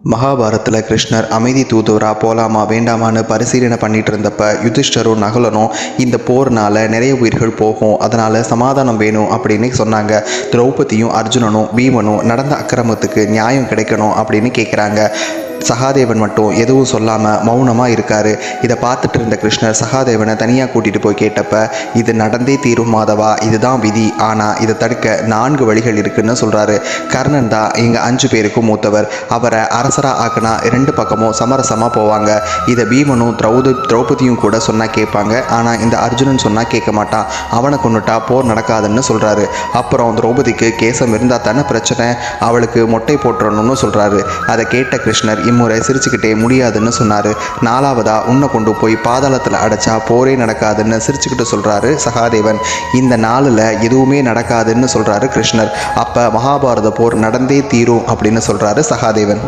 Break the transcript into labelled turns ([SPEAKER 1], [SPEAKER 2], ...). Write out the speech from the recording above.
[SPEAKER 1] மகாபாரத்தில் கிருஷ்ணர் அமைதி தூதுவரா போலாமா வேண்டாமான்னு பரிசீலனை பண்ணிட்டு இருந்தப்ப யுதிஷ்டரும் நகுலனும் இந்த போர்னால நிறைய உயிர்கள் போகும், அதனால சமாதானம் வேணும் அப்படின்னு சொன்னாங்க. திரௌபதியும் அர்ஜுனனும் பீமனும் நடந்த அக்கிரமத்துக்கு நியாயம் கிடைக்கணும் அப்படின்னு கேட்குறாங்க. சகாதேவன் மட்டும் எதுவும் சொல்லாமல் மௌனமாக இருக்கார். இதை பார்த்துட்டு இருந்த கிருஷ்ணர் சகாதேவனை தனியாக கூட்டிகிட்டு போய் கேட்டப்ப, இது நடந்தே தீரும் மாதவா, இதுதான் விதி, ஆனால் இதை தடுக்க 4 வழிகள் இருக்குன்னு சொல்கிறாரு. கர்ணன் தான் எங்கள் 5 பேருக்கும் மூத்தவர், அவரை அரசராக ஆக்கினா 2 பக்கமும் சமரசமாக போவாங்க. இதை பீமனும் திரௌபதியும் கூட சொன்னால் கேட்பாங்க, ஆனால் இந்த அர்ஜுனன் சொன்னால் கேட்க மாட்டான், அவனை கொண்டுட்டா போர் நடக்காதுன்னு சொல்கிறாரு. அப்புறம் திரௌபதிக்கு கேசம் இருந்தால் தானே பிரச்சனை, அவளுக்கு மொட்டை போட்டுறணும்னு சொல்கிறாரு. அதை கேட்ட கிருஷ்ணர் இம்முறை சிரிச்சுக்கிட்டே முடியாதுன்னு சொன்னார். 4வதா உன்னை கொண்டு போய் பாதாளத்தில் அடைச்சா போரே நடக்காதுன்னு சிரிச்சுக்கிட்டு சொல்கிறாரு சகாதேவன். இந்த 4ல் எதுவுமே நடக்காதுன்னு சொல்கிறாரு கிருஷ்ணர். அப்போ மகாபாரத போர் நடந்தே தீரும் அப்படின்னு சொல்கிறாரு சகாதேவன்.